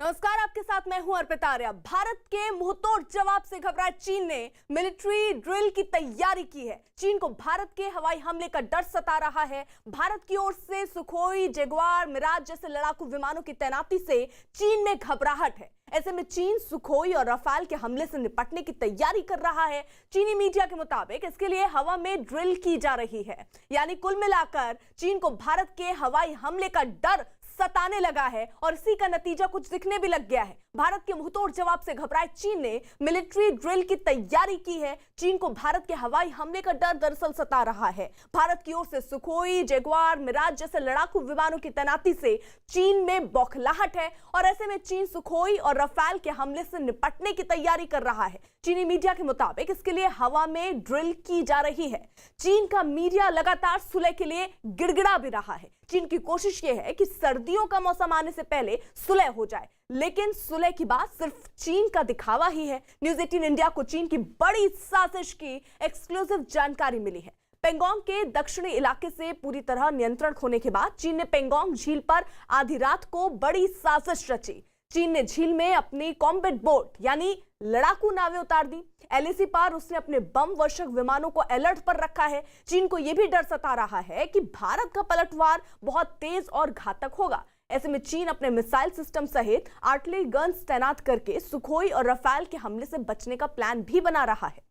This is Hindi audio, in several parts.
नमस्कार, आपके साथ मैं हूं अर्पिता आर्या। भारत के मुंहतोड़ जवाब से घबराए चीन ने मिलिट्री ड्रिल की तैयारी की है। चीन को भारत के हवाई हमले का डर सता रहा है। भारत की ओर से सुखोई, जगुआर, मिराज जैसे लड़ाकू विमानों की तैनाती से चीन में घबराहट है। ऐसे में चीन सुखोई और रफाल के हमले से निपटने की तैयारी कर रहा है। चीनी मीडिया के मुताबिक इसके लिए हवा में ड्रिल की जा रही है। यानी कुल मिलाकर चीन को भारत के हवाई हमले का डर सताने लगा है और इसी का नतीजा कुछ दिखने भी लग गया है। भारत के मुंहतोड़ जवाब से घबराए चीन ने मिलिट्री ड्रिल की तैयारी की है। चीन को भारत के हवाई हमले का डर दरअसल सता रहा है। भारत की ओर से सुखोई, जगुआर, मिराज जैसे लड़ाकू विमानों की तैनाती से चीन में बौखलाहट है और ऐसे में चीन सुखोई और रफाल के हमले से निपटने की तैयारी कर रहा है। चीनी मीडिया के मुताबिक इसके लिए हवा में ड्रिल की जा रही है। चीन का मीडिया लगातार सुलह के लिए गिड़गिड़ा भी रहा है। चीन की कोशिश यह है कि सर्दियों का मौसम आने से पहले सुलह हो जाए, लेकिन सुलह की बात सिर्फ चीन का दिखावा ही है। न्यूज़ 18 इंडिया को चीन की बड़ी साजिश की एक्सक्लूसिव जानकारी मिली है। पेंगोंग के दक्षिणी इलाके से पूरी तरह नियंत्रण खोने के बाद चीन ने पेंगोंग झील पर आधी रात को बड़ी साजिश रची। चीन ने झील में अपनी कॉम्बैट बोट यानी लड़ाकू नावें उतार दी। एलएसी पर उसने अपने बम वर्षक विमानों को अलर्ट पर रखा है। चीन को यह भी डर सता रहा है कि भारत का पलटवार बहुत तेज और घातक होगा। ऐसे में चीन अपने मिसाइल सिस्टम सहित आर्टिलरी गन्स तैनात करके सुखोई और रफाल के हमले से बचने का प्लान भी बना रहा है।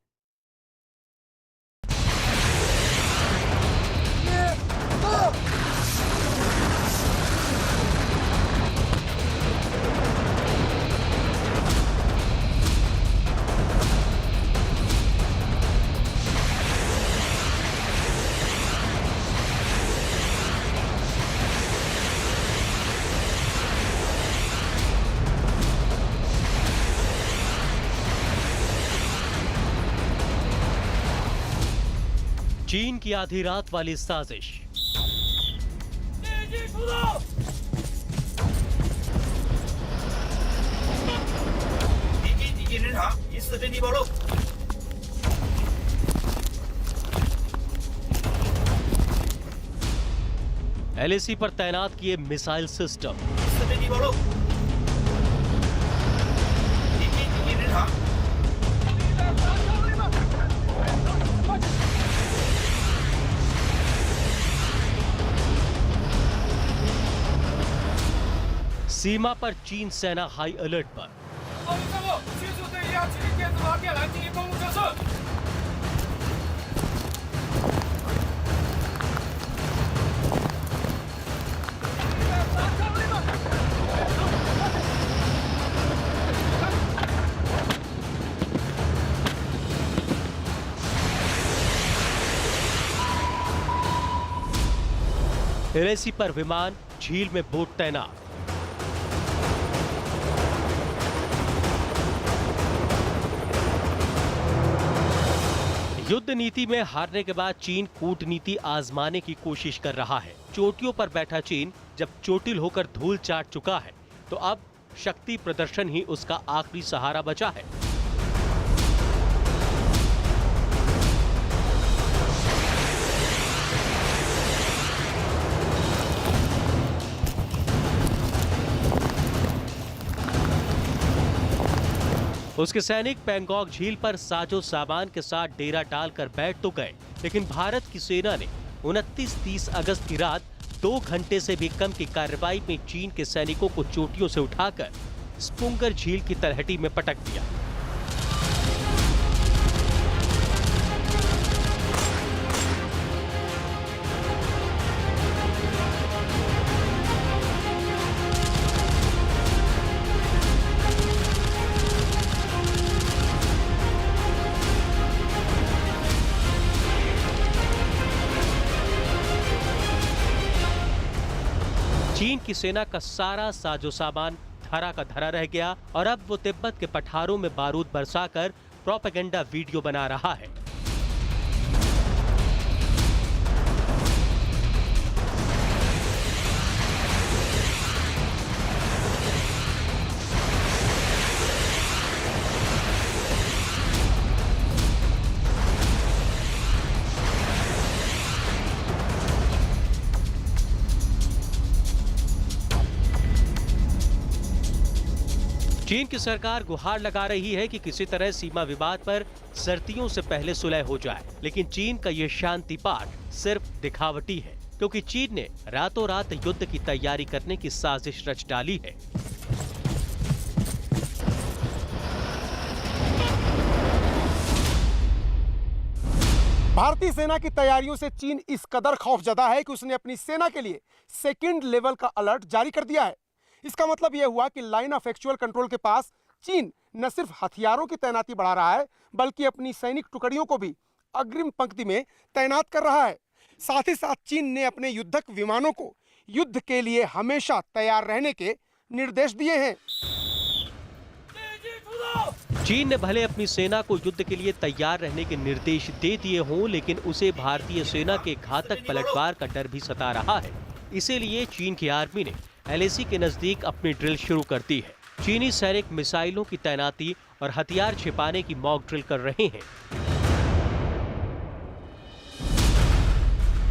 चीन की आधी रात वाली साजिश। एलएसी पर तैनात किए मिसाइल सिस्टम। सीमा पर चीन सेना हाई अलर्ट पर। एलएसी पर विमान, झील में बोट तैनात। युद्ध नीति में हारने के बाद चीन कूटनीति आजमाने की कोशिश कर रहा है। चोटियों पर बैठा चीन जब चोटिल होकर धूल चाट चुका है, तो अब शक्ति प्रदर्शन ही उसका आखिरी सहारा बचा है। उसके सैनिक पेंगोंग झील पर साजो सामान के साथ डेरा डालकर बैठ तो गए, लेकिन भारत की सेना ने 29-30 अगस्त की रात 2 घंटे से भी कम की कार्रवाई में चीन के सैनिकों को चोटियों से उठाकर स्पुंगर झील की तलहटी में पटक दिया। चीन की सेना का सारा साजो सामान धरा का धरा रह गया और अब वो तिब्बत के पठारों में बारूद बरसाकर प्रोपेगेंडा वीडियो बना रहा है। चीन की सरकार गुहार लगा रही है कि किसी तरह सीमा विवाद पर सर्दियों से पहले सुलह हो जाए, लेकिन चीन का ये शांति पाठ सिर्फ दिखावटी है, क्योंकि चीन ने रातों रात युद्ध की तैयारी करने की साजिश रच डाली है। भारतीय सेना की तैयारियों से चीन इस कदर खौफजदा है कि उसने अपनी सेना के लिए सेकंड लेवल का अलर्ट जारी कर दिया है। इसका मतलब यह हुआ कि लाइन ऑफ एक्चुअल कंट्रोल के पास चीन न सिर्फ हथियारों की तैनाती बढ़ा रहा है, बल्कि अपनी सैनिक टुकड़ियों को भी अग्रिम पंक्ति में तैनात कर रहा है। साथ ही साथ चीन ने अपने युद्धक विमानों को युद्ध के लिए हमेशा तैयार रहने के निर्देश दिए हैं। चीन ने भले अपनी सेना को युद्ध के लिए तैयार रहने के निर्देश दे दिए हों, लेकिन उसे भारतीय सेना के घातक पलटवार का डर भी सता रहा है। इसीलिए चीन की आर्मी ने LAC के नजदीक अपनी ड्रिल शुरू कर दी है। चीनी सैनिक मिसाइलों की तैनाती और हथियार छिपाने की मॉक ड्रिल कर रहे हैं।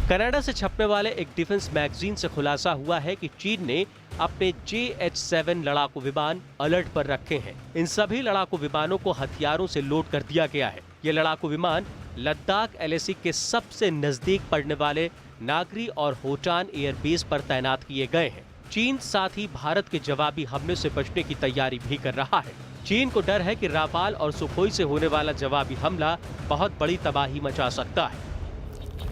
कनाडा से छपने वाले एक डिफेंस मैगजीन से खुलासा हुआ है कि चीन ने अपने JH-7 लड़ाकू विमान अलर्ट पर रखे हैं। इन सभी लड़ाकू विमानों को हथियारों से लोड कर दिया गया है। ये लड़ाकू विमान लद्दाख LAC के सबसे नजदीक पड़ने वाले नागरी और होटान एयरबेस पर तैनात किए गए हैं। चीन साथ ही भारत के जवाबी हमले से बचने की तैयारी भी कर रहा है। चीन को डर है कि राफाल और सुखोई से होने वाला जवाबी हमला बहुत बड़ी तबाही मचा सकता है।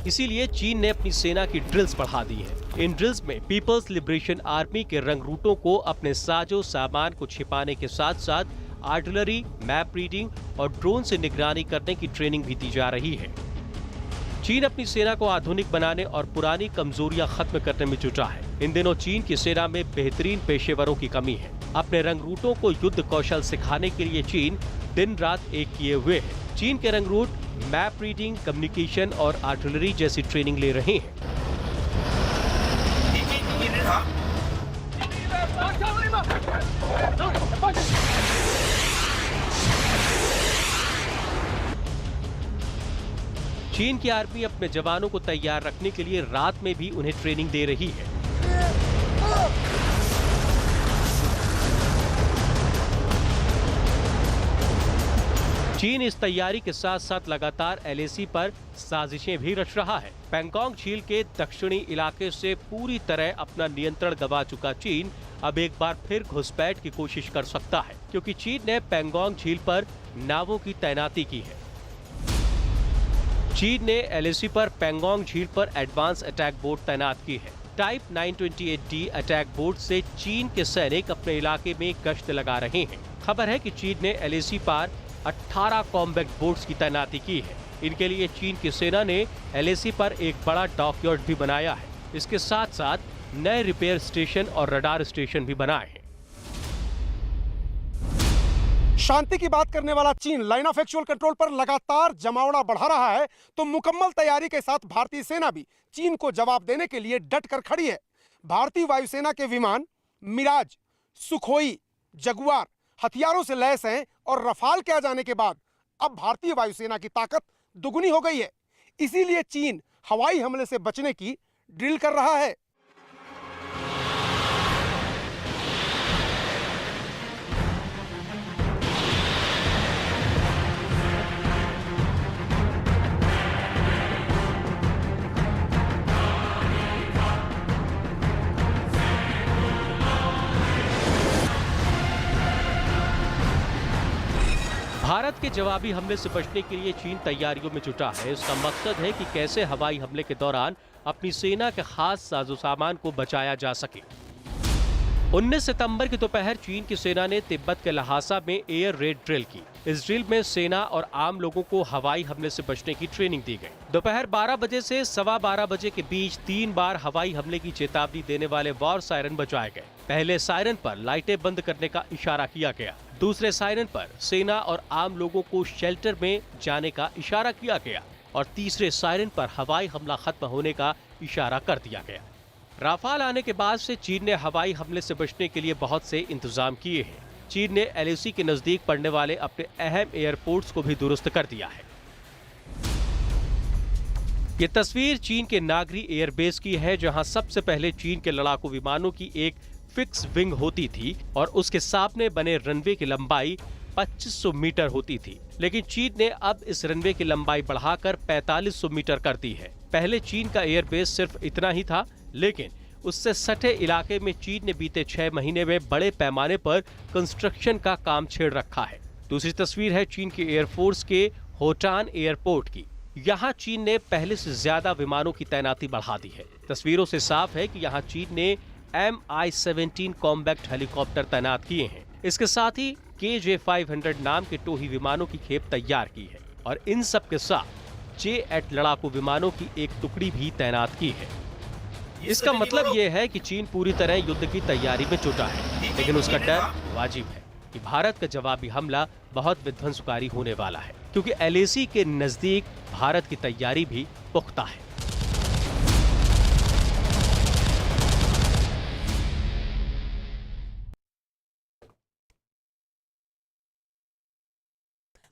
इसीलिए चीन ने अपनी सेना की ड्रिल्स बढ़ा दी है। इन ड्रिल्स में पीपल्स लिबरेशन आर्मी के रंगरूटों को अपने साजो सामान को छिपाने के साथ साथ आर्टिलरी, मैप रीडिंग और ड्रोन से निगरानी करने की ट्रेनिंग भी दी जा रही है। चीन अपनी सेना को आधुनिक बनाने और पुरानी कमजोरियां खत्म करने में जुटा है। इन दिनों चीन की सेना में बेहतरीन पेशेवरों की कमी है। अपने रंगरूटों को युद्ध कौशल सिखाने के लिए चीन दिन रात एक किए हुए है। चीन के रंगरूट मैप रीडिंग, कम्युनिकेशन और आर्टिलरी जैसी ट्रेनिंग ले रहे हैं। चीन की आर्मी अपने जवानों को तैयार रखने के लिए रात में भी उन्हें ट्रेनिंग दे रही है। चीन इस तैयारी के साथ साथ लगातार LAC पर साजिशें भी रच रहा है। पैंगोंग झील के दक्षिणी इलाके से पूरी तरह अपना नियंत्रण गंवा चुका चीन अब एक बार फिर घुसपैठ की कोशिश कर सकता है, क्योंकि चीन ने पैंगोंग झील पर नावों की तैनाती की है। चीन ने LAC पर पैंगोंग झील पर एडवांस अटैक बोट तैनात की है। टाइप 928D अटैक बोट से चीन के सैनिक अपने इलाके में गश्त लगा रहे हैं। खबर है कि चीन ने LAC पर 18 कॉम्बैट बोट्स की तैनाती की है। इनके लिए चीन की सेना ने LAC पर एक बड़ा डॉकयार्ड भी बनाया है। इसके साथ साथ नए रिपेयर स्टेशन और रडार स्टेशन भी बनाए हैं। शांति की बात करने वाला चीन लाइन ऑफ एक्चुअल कंट्रोल पर लगातार जमावड़ा बढ़ा रहा है, तो मुकम्मल तैयारी के साथ भारतीय सेना भी चीन को जवाब देने के लिए डट कर खड़ी है। भारतीय वायुसेना के विमान मिराज, सुखोई, जगुआर हथियारों से लैस हैं और रफाल के आ जाने के बाद अब भारतीय वायुसेना की ताकत दुगुनी हो गई है। इसीलिए चीन हवाई हमले से बचने की ड्रिल कर रहा है। भारत के जवाबी हमले से बचने के लिए चीन तैयारियों में जुटा है। इसका मकसद है कि कैसे हवाई हमले के दौरान अपनी सेना के खास साजो सामान को बचाया जा सके। 19 सितंबर की दोपहर चीन की सेना ने तिब्बत के लहासा में एयर रेड ड्रिल की। इस ड्रिल में सेना और आम लोगों को हवाई हमले से बचने की ट्रेनिंग दी गई। दोपहर 12 बजे से 12:15 बजे के बीच 3 बार हवाई हमले की चेतावनी देने वाले वॉर सायरन बजाए गए। पहले सायरन पर लाइटें बंद करने का इशारा किया गया। दूसरे सायरन पर सेना और आम लोगों को शेल्टर में जाने का इशारा किया गया और तीसरे सायरन पर हवाई हमला खत्म होने का इशारा कर दिया गया। राफाल आने के बाद से चीन ने हवाई हमले से बचने के लिए बहुत से इंतजाम किए हैं। चीन ने LAC के नजदीक पड़ने वाले अपने अहम एयरपोर्ट्स को भी दुरुस्त कर दिया है। ये तस्वीर चीन के नागरी एयरबेस की है, जहां सबसे पहले चीन के लड़ाकू विमानों की एक फिक्स विंग होती थी और उसके सामने बने रनवे की लंबाई 2500 मीटर होती थी, लेकिन चीन ने अब इस रनवे की लंबाई बढ़ाकर 4500 मीटर कर दी है। पहले चीन का एयरबेस सिर्फ इतना ही था, लेकिन उससे सटे इलाके में चीन ने बीते 6 महीने में बड़े पैमाने पर कंस्ट्रक्शन का काम छेड़ रखा है। दूसरी तस्वीर है चीन की एयरफोर्स के होटान एयरपोर्ट की। यहाँ चीन ने पहले से ज्यादा विमानों की तैनाती बढ़ा दी है। तस्वीरों से साफ है कि यहाँ चीन ने Mi-17 कॉम्बैक्ट हेलीकॉप्टर तैनात किए हैं। इसके साथ ही KJ-500 नाम के टोही विमानों की खेप तैयार की है और इन सब के साथ J-8 लड़ाकू विमानों की एक टुकड़ी भी तैनात की है। इसका मतलब यह है कि चीन पूरी तरह युद्ध की तैयारी में जुटा है, लेकिन उसका डर वाजिब है कि भारत का जवाबी हमला बहुत विध्वंसकारी होने वाला है, क्योंकि LAC के नजदीक भारत की तैयारी भी पुख्ता है।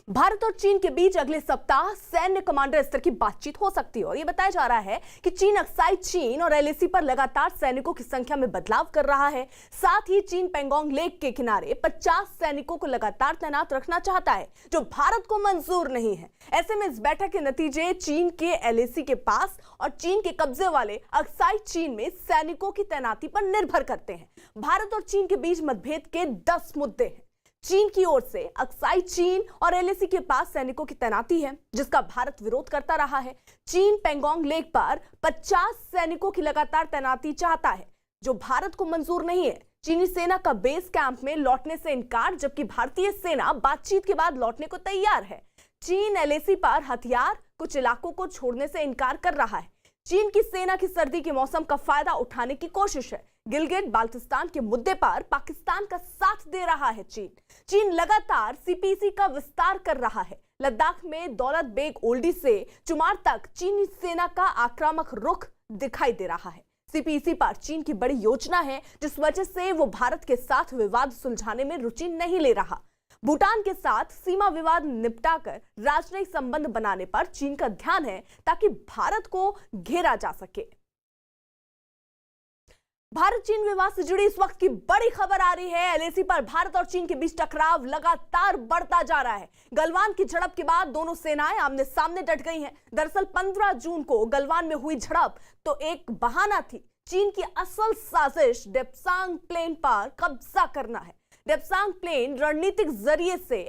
भारत और चीन के बीच अगले सप्ताह सैन्य कमांडर स्तर की बातचीत हो सकती है और यह बताया जा रहा है कि चीन अक्साई चीन और LAC पर लगातार सैनिकों की संख्या में बदलाव कर रहा है। साथ ही चीन पेंगोंग लेक के किनारे 50 सैनिकों को लगातार तैनात रखना चाहता है, जो भारत को मंजूर नहीं है। ऐसे में इस बैठक के नतीजे चीन के LAC के पास और चीन के कब्जे वाले अक्साई चीन में सैनिकों की तैनाती पर निर्भर करते हैं। भारत और चीन के बीच मतभेद के 10 मुद्दे हैं। चीन की ओर से अक्साई चीन और LAC के पास सैनिकों की तैनाती है, जिसका भारत विरोध करता रहा है। चीन पेंगोंग लेक पर 50 सैनिकों की लगातार तैनाती चाहता है, जो भारत को मंजूर नहीं है। चीनी सेना का बेस कैंप में लौटने से इनकार, जबकि भारतीय सेना बातचीत के बाद लौटने को तैयार है। चीन LAC पर हथियार, कुछ इलाकों को छोड़ने से इनकार कर रहा है। चीन की सेना की सर्दी के मौसम का फायदा उठाने की कोशिश है। गिलगिट बाल्टिस्तान के मुद्दे पर पाकिस्तान का साथ दे रहा है चीन लगातार CPC का विस्तार कर रहा है। लद्दाख में दौलत बेग ओल्डी से चुमार तक चीनी सेना का आक्रामक रुख दिखाई दे रहा है। CPC पर चीन की बड़ी योजना है, जिस वजह से वो भारत के साथ विवाद सुलझाने में रुचि नहीं ले रहा। भूटान के साथ सीमा विवाद निपटाकर राजनयिक संबंध बनाने पर चीन का ध्यान है, ताकि भारत को घेरा जा सके। भारत चीन विवाद से जुड़ी इस वक्त की बड़ी खबर आ रही है। LAC पर भारत और चीन के बीच टकराव लगातार बढ़ता जा रहा है। गलवान की झड़प के बाद दोनों सेनाएं आमने सामने डट गई हैं। दरअसल 15 जून को गलवान में हुई झड़प तो एक बहाना थी। चीन की असल साजिश डेप्सांग प्लेन पर कब्जा करना है। डेप्सांग प्लेन रणनीतिक जरिए से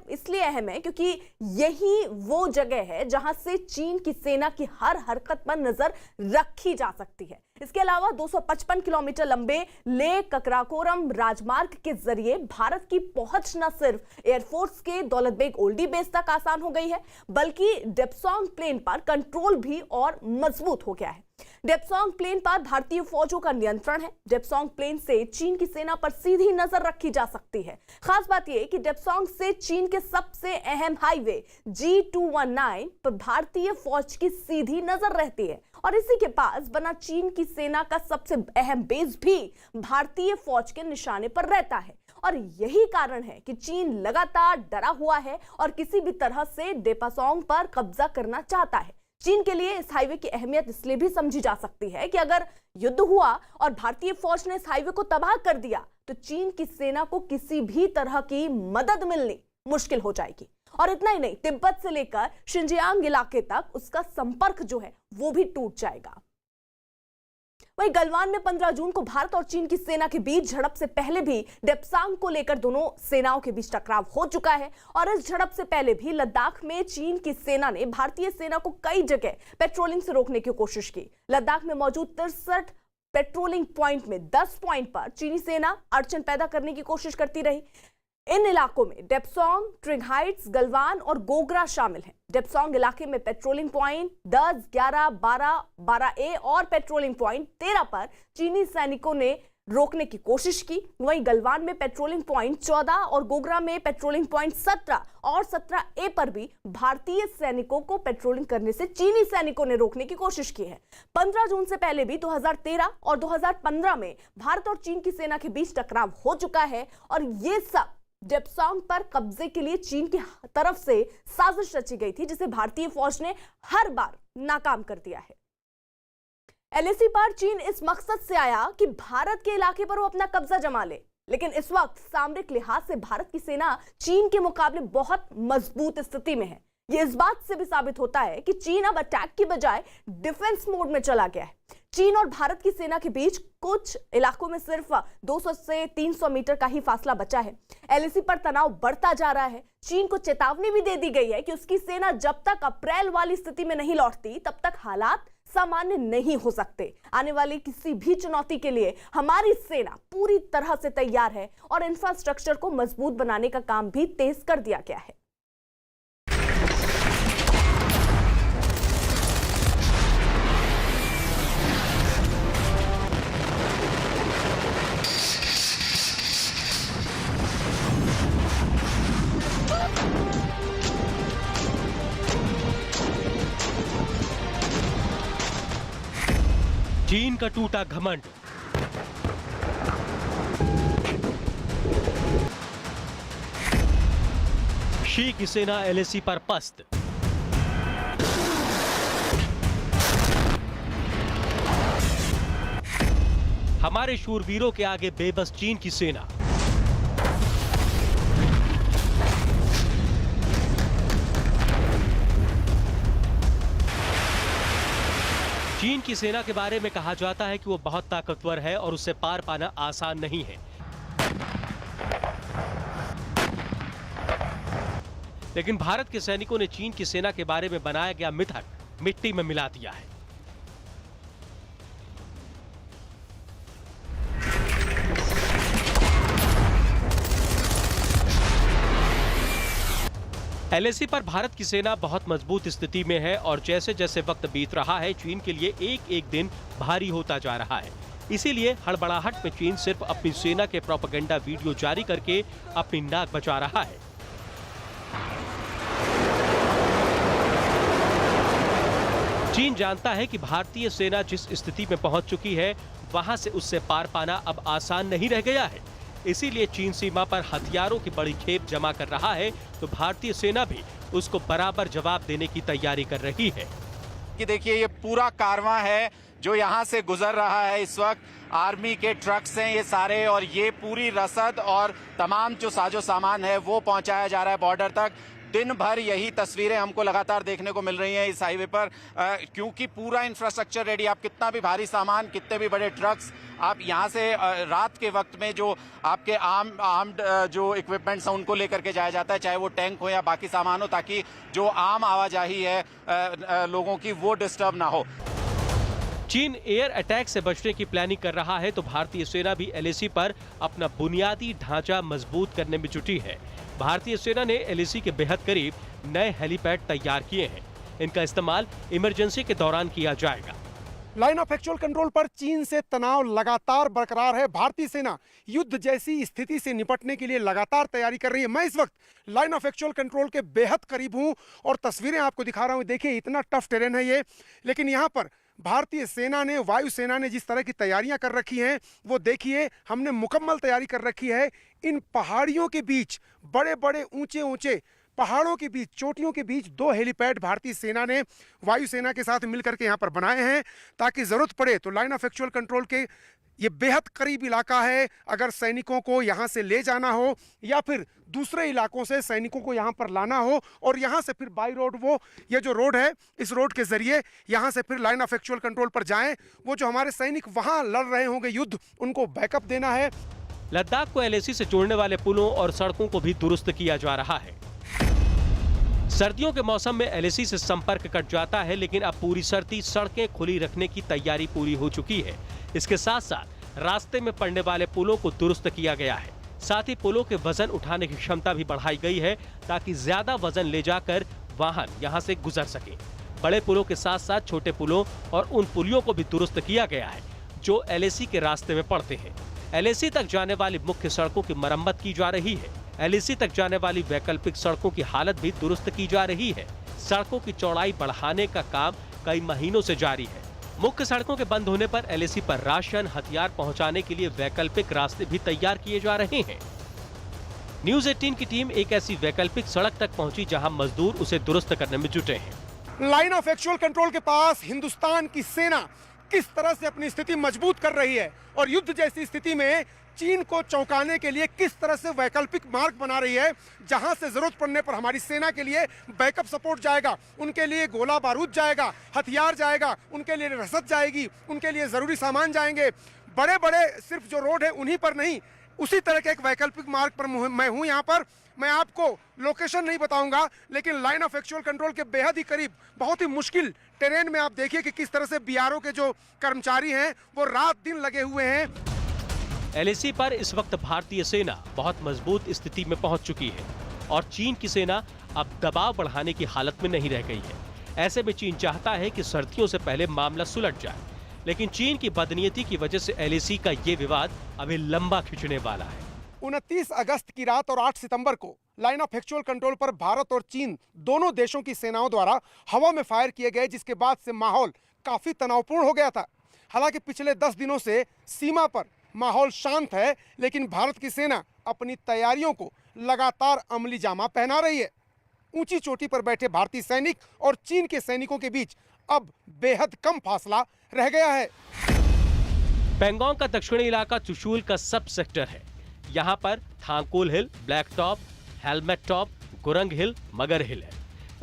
इसलिए अहम है क्योंकि यही वो जगह है जहां से चीन की सेना की हर हरकत पर नजर रखी जा सकती है। इसके अलावा 255 किलोमीटर लंबे लेह ककराकोरम राजमार्ग के जरिए भारत की पहुंच न सिर्फ एयरफोर्स के दौलत बेग ओल्डी बेस तक आसान हो गई है, बल्कि डेप्सांग प्लेन पर कंट्रोल भी और मजबूत हो गया है। डेप्सांग प्लेन पर भारतीय फौजों का नियंत्रण है। डेप्सांग प्लेन से चीन की सेना पर सीधी नजर रखी जा सकती है। खास बात यह कि डेप्सांग से चीन के सबसे अहम हाईवे G219 पर भारतीय फौज की सीधी नजर रहती है और इसी के पास बना चीन की सेना का सबसे अहम बेस भी भारतीय फौज के निशाने पर रहता है। और यही कारण है कि चीन लगातार डरा हुआ है और किसी भी तरह से डेप्सांग पर कब्जा करना चाहता है। चीन के लिए इस हाईवे की अहमियत इसलिए भी समझी जा सकती है कि अगर युद्ध हुआ और भारतीय फौज ने इस हाईवे को तबाह कर दिया तो चीन की सेना को किसी भी तरह की मदद मिलनी मुश्किल हो जाएगी। और इतना ही नहीं, तिब्बत से लेकर शिनजियांग इलाके तक उसका संपर्क जो है वो भी टूट जाएगा। वहीं गलवान में 15 जून को भारत और चीन की सेना के बीच झड़प से पहले भी डेप्सांग को लेकर दोनों सेनाओं के बीच टकराव हो चुका है और इस झड़प से पहले भी लद्दाख में चीन की सेना ने भारतीय सेना को कई जगह पेट्रोलिंग से रोकने की कोशिश की। लद्दाख में मौजूद 63 पेट्रोलिंग पॉइंट में 10 पॉइंट पर चीनी सेना अड़चन पैदा करने की कोशिश करती रही। इन इलाकों में डेप्सांग, ट्रिग हाइट्स, गलवान और गोगरा शामिल हैं। डेप्सांग इलाके में पेट्रोलिंग पॉइंट 10, 11, 12, 12A और पेट्रोलिंग पॉइंट 13 पर चीनी सैनिकों ने रोकने की कोशिश की। वहीं गलवान में पेट्रोलिंग पॉइंट 14 और गोगरा में पेट्रोलिंग पॉइंट 17 और 17A पर भी भारतीय सैनिकों को पेट्रोलिंग करने से चीनी सैनिकों ने रोकने की कोशिश की है। 15 जून से पहले भी 2013 और 2015 में भारत और चीन की सेना के बीच टकराव हो चुका है और ये सब डेप्सांग पर कब्जे के लिए चीन की तरफ से साजिश रची गई थी, जिसे भारतीय फौज ने हर बार नाकाम कर दिया है। एलएसी पर चीन इस मकसद से आया कि भारत के इलाके पर वो अपना कब्जा जमा ले, लेकिन इस वक्त सामरिक लिहाज से भारत की सेना चीन के मुकाबले बहुत मजबूत स्थिति में है। ये इस बात से भी साबित होता है कि चीन अब अटैक की बजाय डिफेंस मोड में चला गया है। चीन और भारत की सेना के बीच कुछ इलाकों में सिर्फ 200 से 300 मीटर का ही फासला बचा है। एलएसी पर तनाव बढ़ता जा रहा है। चीन को चेतावनी भी दे दी गई है कि उसकी सेना जब तक अप्रैल वाली स्थिति में नहीं लौटती तब तक हालात सामान्य नहीं हो सकते। आने वाली किसी भी चुनौती के लिए हमारी सेना पूरी तरह से तैयार है और इंफ्रास्ट्रक्चर को मजबूत बनाने का काम भी तेज कर दिया गया है। चीन का टूटा घमंड। शी की सेना एलएसी पर पस्त। हमारे शूरवीरों के आगे बेबस चीन की सेना। चीन की सेना के बारे में कहा जाता है कि वो बहुत ताकतवर है और उसे पार पाना आसान नहीं है। लेकिन भारत के सैनिकों ने चीन की सेना के बारे में बनाया गया मिथक मिट्टी में मिला दिया है। एलएसी पर भारत की सेना बहुत मजबूत स्थिति में है और जैसे जैसे वक्त बीत रहा है चीन के लिए एक एक दिन भारी होता जा रहा है। इसीलिए हड़बड़ाहट में चीन सिर्फ अपनी सेना के प्रोपेगेंडा वीडियो जारी करके अपनी नाक बचा रहा है। चीन जानता है कि भारतीय सेना जिस स्थिति में पहुंच चुकी है वहां से उससे पार पाना अब आसान नहीं रह गया है। इसीलिए चीन सीमा पर हथियारों की बड़ी खेप जमा कर रहा है तो भारतीय सेना भी उसको बराबर जवाब देने की तैयारी कर रही है। कि देखिए ये पूरा कारवां है जो यहाँ से गुजर रहा है इस वक्त। आर्मी के ट्रक्स हैं ये सारे और ये पूरी रसद और तमाम जो साजो सामान है वो पहुंचाया जा रहा है बॉर्डर तक। दिन भर यही तस्वीरें हमको लगातार देखने को मिल रही हैं इस हाईवे पर, क्योंकि पूरा इंफ्रास्ट्रक्चर रेडी। आप कितना भी भारी सामान, कितने भी बड़े ट्रक्स, आप यहाँ से रात के वक्त में जो आपके आर्म्ड जो इक्विपमेंट्स हैं उनको लेकर के जाया जाता है, चाहे वो टैंक हो या बाकी सामान हो, ताकि जो आम आवाजाही है लोगों की वो डिस्टर्ब ना हो। चीन एयर अटैक से बचने की प्लानिंग कर रहा है तो भारतीय सेना भी एलएसी पर अपना बुनियादी ढांचा मजबूत करने में जुटी है। भारतीय सेना ने एलएसी के बेहद करीब नए हेलीपैड तैयार किए हैं। इनका इस्तेमाल इमरजेंसी के दौरान किया जाएगा। लाइन ऑफ एक्चुअल कंट्रोल पर चीन से तनाव लगातार बरकरार है। भारतीय सेना युद्ध जैसी स्थिति से निपटने के लिए लगातार तैयारी कर रही है। मैं इस वक्त लाइन ऑफ एक्चुअल कंट्रोल के बेहद करीब हूं और तस्वीरें आपको दिखा रहा हूं। देखिए इतना टफ टेरेन है ये, लेकिन यहाँ पर भारतीय सेना ने, वायुसेना ने जिस तरह की तैयारियां कर रखी हैं वो देखिए। हमने मुकम्मल तैयारी कर रखी है। इन पहाड़ियों के बीच, बड़े बड़े ऊंचे ऊंचे पहाड़ों के बीच, चोटियों के बीच 2 हेलीपैड भारतीय सेना ने वायुसेना के साथ मिलकर के यहाँ पर बनाए हैं ताकि जरूरत पड़े तो लाइन ऑफ एक्चुअल कंट्रोल के ये बेहद करीब इलाका है। अगर सैनिकों को यहाँ से ले जाना हो या फिर दूसरे इलाकों से सैनिकों को यहाँ पर लाना हो और यहाँ से फिर बाई रोड, वो ये जो रोड है इस रोड के जरिए यहाँ से फिर लाइन ऑफ एक्चुअल कंट्रोल पर जाएं, वो जो हमारे सैनिक वहाँ लड़ रहे होंगे युद्ध, उनको बैकअप देना है। लद्दाख को एलएसी से जोड़ने वाले पुलों और सड़कों को भी दुरुस्त किया जा रहा है। सर्दियों के मौसम में एलएसी से संपर्क कट जाता है, लेकिन अब पूरी सर्दी सड़कें खुली रखने की तैयारी पूरी हो चुकी है। इसके साथ साथ रास्ते में पड़ने वाले पुलों को दुरुस्त किया गया है। साथ ही पुलों के वजन उठाने की क्षमता भी बढ़ाई गई है ताकि ज्यादा वजन ले जाकर वाहन यहां से गुजर सके। बड़े पुलों के साथ साथ छोटे पुलों और उन पुलियों को भी दुरुस्त किया गया है जो एलएसी के रास्ते में पड़ते हैं। एलएसी तक जाने वाली मुख्य सड़कों की मरम्मत की जा रही है। एलएसी तक जाने वाली वैकल्पिक सड़कों की हालत भी दुरुस्त की जा रही है। सड़कों की चौड़ाई बढ़ाने का काम कई महीनों से जारी है। मुख्य सड़कों के बंद होने पर एलएसी पर राशन, हथियार पहुंचाने के लिए वैकल्पिक रास्ते भी तैयार किए जा रहे हैं। न्यूज़ 18 की टीम एक ऐसी वैकल्पिक सड़क तक पहुंची जहां मजदूर उसे दुरुस्त करने में जुटे हैं। लाइन ऑफ एक्चुअल कंट्रोल के पास हिंदुस्तान की सेना किस तरह से अपनी स्थिति मजबूत कर रही है और युद्ध जैसी स्थिति में चीन को चौंकाने के लिए किस तरह से वैकल्पिक मार्ग बना रही है, जहां से जरूरत पड़ने पर हमारी सेना के लिए बैकअप सपोर्ट जाएगा, उनके लिए गोला बारूद जाएगा, हथियार जाएगा, उनके लिए रसद जाएगी, उनके लिए जरूरी सामान जाएंगे। बड़े बड़े सिर्फ जो रोड है उन्हीं पर नहीं, उसी तरह के एक वैकल्पिक मार्ग पर मैं हूं। यहाँ पर मैं आपको लोकेशन नहीं बताऊंगा, लेकिन लाइन ऑफ एक्चुअल कंट्रोल के बेहद ही करीब, बहुत ही मुश्किल टेरेन में आप देखिए कि किस तरह से बीआरओ के जो कर्मचारी हैं वो रात दिन लगे हुए हैं। एलएसी पर इस वक्त भारतीय सेना बहुत मजबूत स्थिति में पहुंच चुकी है और चीन की सेना अब दबाव बढ़ाने की हालत में नहीं रह गई है। ऐसे में चीन चाहता है कि सर्दियों से पहले मामला सुलझ जाए, लेकिन चीन की बदनीयती की वजह से एलएसी का ये विवाद अभी लंबा खिंचने वाला है। 29 अगस्त की रात और 8 सितंबर को लाइन ऑफ एक्चुअल कंट्रोल पर भारत और चीन दोनों देशों की सेनाओं द्वारा हवा में फायर किए गए, जिसके बाद से माहौल काफी तनावपूर्ण हो गया था। हालांकि पिछले 10 दिनों से सीमा पर माहौल शांत है, लेकिन भारत की सेना अपनी तैयारियों को लगातार अमली जामा पहना रही है। ऊंची चोटी पर बैठे भारतीय सैनिक और चीन के सैनिकों के बीच अब बेहद कम फासला रह गया है। पैंगोंग का दक्षिणी इलाका चुशूल का सब सेक्टर है। यहाँ पर Thangkul hill, black top, helmet top, Gurung hill, Magar hill है।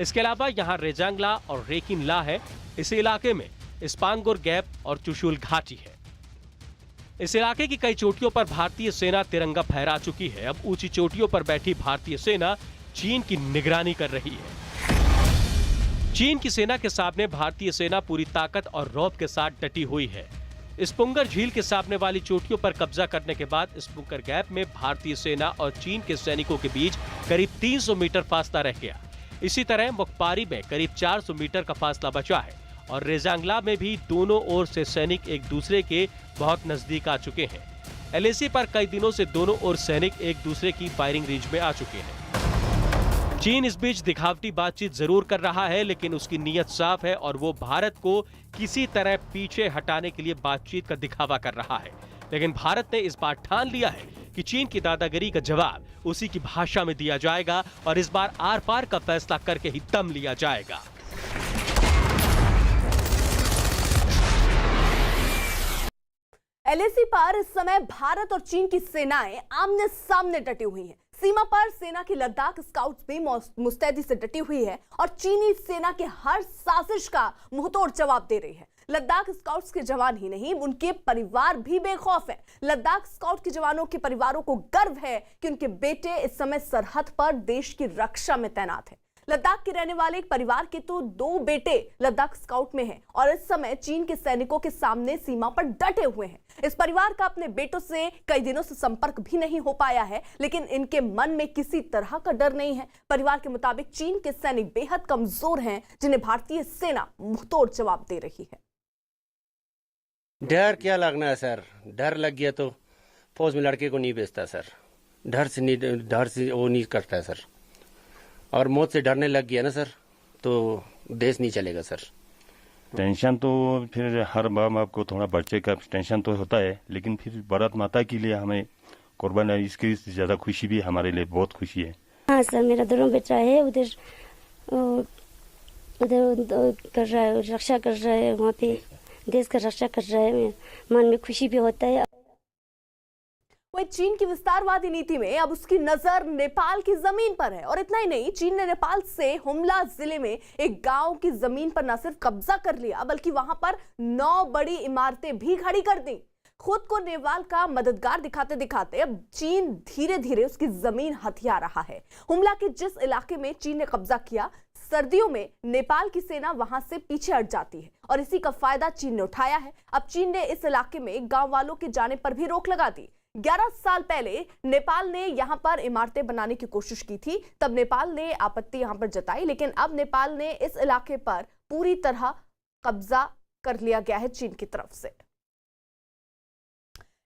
इसके अलावा यहाँ रेजांगला और रेकिन ला है। इस इलाके में स्पांगुर गैप और चुशूल घाटी है। इस इलाके की कई चोटियों पर भारतीय सेना तिरंगा फहरा चुकी है। अब ऊंची चोटियों पर बैठी भारतीय सेना चीन की निगरानी कर रही है। चीन की सेना के सामने भारतीय सेना पूरी ताकत और रौब के साथ डटी हुई है। स्पुंगर झील के सामने वाली चोटियों पर कब्जा करने के बाद स्पुंगर गैप में भारतीय सेना और चीन के सैनिकों के बीच करीब 300 मीटर फासला रह गया। इसी तरह मुखपारी में करीब 400 मीटर का फासला बचा है और रेजांगला में भी दोनों ओर से सैनिक एक दूसरे के बहुत नजदीक आ चुके हैं। एलएसी पर कई दिनों से दोनों ओर सैनिक एक दूसरे की फायरिंग रेंज में आ चुके हैं। चीन इस बीच दिखावटी बातचीत जरूर कर रहा है, लेकिन उसकी नीयत साफ है और वो भारत को किसी तरह पीछे हटाने के लिए बातचीत का दिखावा कर रहा है। लेकिन भारत ने इस बार ठान लिया है कि चीन की दादागिरी का जवाब उसी की भाषा में दिया जाएगा और इस बार आर पार का फैसला करके ही दम लिया जाएगा। एलएसी पर इस समय भारत और चीन की सेनाएं आमने सामने डटी हुई हैं। सीमा पर सेना की लद्दाख स्काउट्स भी मुस्तैदी से डटी हुई है और चीनी सेना के हर साजिश का मुंहतोड़ जवाब दे रही है। लद्दाख स्काउट्स के जवान ही नहीं, उनके परिवार भी बेखौफ हैं। लद्दाख स्काउट के जवानों के परिवारों को गर्व है कि उनके बेटे इस समय सरहद पर देश की रक्षा में तैनात हैं। लद्दाख के रहने वाले एक परिवार के तो 2 बेटे लद्दाख स्काउट में हैं और इस समय चीन के सैनिकों के सामने सीमा पर डटे हुए हैं। इस परिवार का अपने बेटों से कई दिनों से संपर्क भी नहीं हो पाया है, लेकिन इनके मन में किसी तरह का डर नहीं है। परिवार के मुताबिक चीन के सैनिक बेहद कमजोर हैं, जिन्हें भारतीय सेना मुंहतोड़ जवाब दे रही है। डर क्या लगना है सर, डर लग गया तो फौज में लड़के को नहीं भेजता सर। डर से वो नहीं करता है सर, और मौत से डरने लग गया ना सर तो देश नहीं चलेगा सर। टेंशन तो फिर हर बाप को थोड़ा बच्चे का टेंशन तो होता है, लेकिन फिर भारत माता के लिए हमें कुर्बान है, इसकी ज्यादा खुशी भी हमारे लिए बहुत खुशी है। हाँ सर, मेरा दोनों बेटा है उधर कर रहा है, रक्षा कर रहा है, वहाँ पे देश का रक्षा कर रहा है। मन में खुशी भी होता है। वहीं चीन की विस्तारवादी नीति में अब उसकी नजर नेपाल की जमीन पर है और इतना ही नहीं, चीन ने नेपाल से हुमला जिले में एक गांव की जमीन पर न सिर्फ कब्जा कर लिया, बल्कि वहां पर 9 बड़ी इमारतें भी खड़ी कर दी। खुद को नेपाल का मददगार दिखाते दिखाते अब चीन धीरे धीरे उसकी जमीन हथिया रहा है। हुमला के जिस इलाके में चीन ने कब्जा किया, सर्दियों में नेपाल की सेना वहां से पीछे हट जाती है और इसी का फायदा चीन ने उठाया है। अब चीन ने इस इलाके में गांव वालों के जाने पर भी रोक लगा दी। 11 साल पहले नेपाल ने यहां पर इमारतें बनाने की कोशिश की थी, तब नेपाल ने आपत्ति यहां पर जताई, लेकिन अब नेपाल ने इस इलाके पर पूरी तरह कब्जा कर लिया गया है चीन की तरफ से।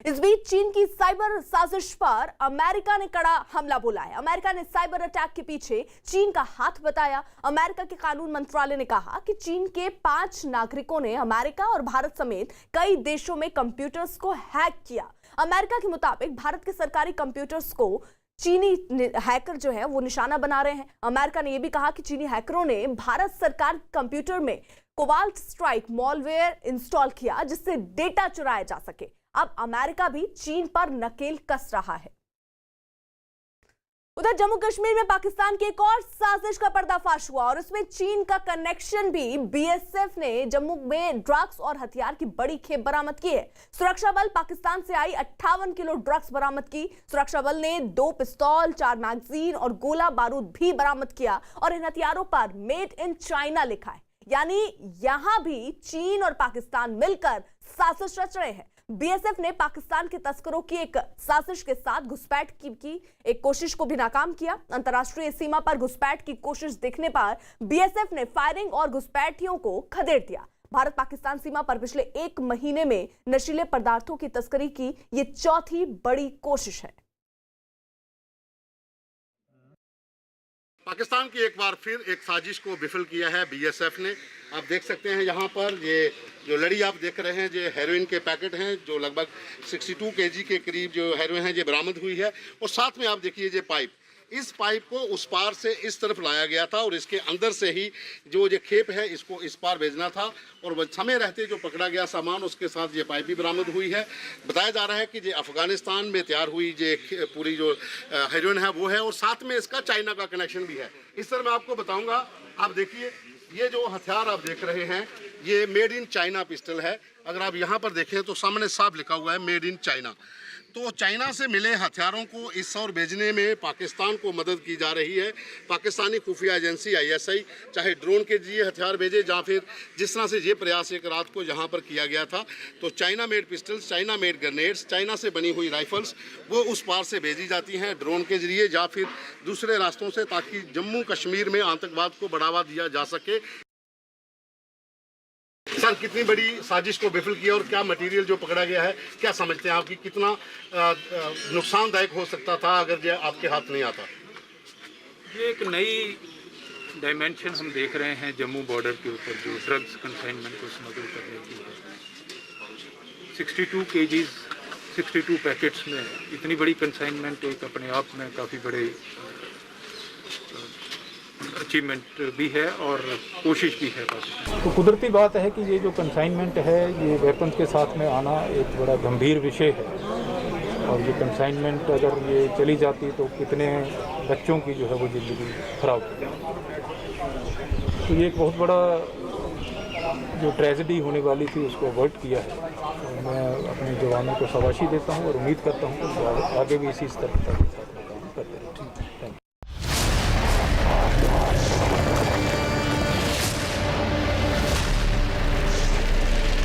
इस बीच चीन की साइबर साजिश पर अमेरिका ने कड़ा हमला बोला है। अमेरिका ने साइबर अटैक के पीछे चीन का हाथ बताया। अमेरिका के कानून मंत्रालय ने कहा कि चीन के 5 नागरिकों ने अमेरिका और भारत समेत कई देशों में कंप्यूटर्स को हैक किया। अमेरिका के मुताबिक भारत के सरकारी कंप्यूटर्स को चीनी हैकर जो है वो निशाना बना रहे हैं। अमेरिका ने यह भी कहा कि चीनी हैकरों ने भारत सरकार कंप्यूटर में कोबाल्ट स्ट्राइक मॉलवेयर इंस्टॉल किया जिससे डेटा चुराया जा सके। अब अमेरिका भी चीन पर नकेल कस रहा है। उधर जम्मू कश्मीर में पाकिस्तान की एक और साजिश का पर्दाफाश हुआ और उसमें चीन का कनेक्शन भी। बीएसएफ ने जम्मू में ड्रग्स और हथियार की बड़ी खेप बरामद की है। सुरक्षा बल पाकिस्तान से आई 58 किलो ड्रग्स बरामद की। सुरक्षा बल ने 2 पिस्तौल, 4 मैगजीन और गोला बारूद भी बरामद किया और इन हथियारों पर मेड इन चाइना लिखा है। यानी यहां भी चीन और पाकिस्तान मिलकर साजिश रच रहे हैं। बीएसएफ ने पाकिस्तान के तस्करों की एक साजिश के साथ घुसपैठ की एक कोशिश को भी नाकाम किया। अंतर्राष्ट्रीय सीमा पर घुसपैठ की कोशिश दिखने पर बीएसएफ ने फायरिंग और घुसपैठियों को खदेड़ दिया। भारत पाकिस्तान सीमा पर पिछले 1 महीने में नशीले पदार्थों की तस्करी की ये चौथी बड़ी कोशिश है। पाकिस्तान की एक बार फिर एक साजिश को विफल किया है बीएसएफ ने। आप देख सकते हैं यहाँ पर ये जो लड़ी आप देख रहे हैं, जो हेरोइन के पैकेट हैं जो लगभग 62 केजी के करीब जो हेरोइन है ये बरामद हुई है। और साथ में आप देखिए ये पाइप, इस पाइप को उस पार से इस तरफ लाया गया था और इसके अंदर से ही जो ये खेप है इसको इस पार भेजना था और समय रहते जो पकड़ा गया सामान उसके साथ ये पाइप भी बरामद हुई है। बताया जा रहा है कि ये अफगानिस्तान में तैयार हुई ये पूरी जो हेरोइन है वो है और साथ में इसका चाइना का कनेक्शन भी है। इस तरह मैं आपको बताऊंगा। आप देखिए ये जो हथियार आप देख रहे हैं ये मेड इन चाइना पिस्टल है। अगर आप यहाँ पर देखें तो सामने साफ लिखा हुआ है मेड इन चाइना। तो चाइना से मिले हथियारों को इस ओर भेजने में पाकिस्तान को मदद की जा रही है। पाकिस्तानी खुफिया एजेंसी आईएसआई चाहे ड्रोन के जरिए हथियार भेजे या फिर जिस तरह से ये प्रयास एक रात को यहाँ पर किया गया था तो China made pistols, China made grenades, China से बनी हुई राइफल्स वो उस पार से भेजी जाती हैं ड्रोन के जरिए या फिर दूसरे रास्तों से ताकि जम्मू कश्मीर में आतंकवाद को बढ़ावा दिया जा सके। सर, कितनी बड़ी साजिश को विफल किया और क्या मटेरियल जो पकड़ा गया है क्या समझते हैं आप कि कितना नुकसानदायक हो सकता था अगर ये आपके हाथ नहीं आता? ये एक नई डायमेंशन हम देख रहे हैं जम्मू बॉर्डर के ऊपर जो ड्रग्स कंसाइनमेंट को स्मगल करने की है। 62 केजीज 62 पैकेट्स में इतनी बड़ी कंसाइनमेंट एक अपने आप में काफ़ी बड़े अचीवमेंट भी है और कोशिश भी है। तो कुदरती बात है कि ये जो कंसाइनमेंट है ये वेपन्स के साथ में आना एक बड़ा गंभीर विषय है और ये कंसाइनमेंट अगर ये चली जाती तो कितने बच्चों की जो है वो ज़िंदगी खराब हो जाती। तो ये एक बहुत बड़ा जो ट्रेजेडी होने वाली थी उसको अवॉइड किया है। तो मैं अपने जवानों को शाबाशी देता हूँ और उम्मीद करता हूँ कि आगे भी इसी स्तर पर काम करते रहें।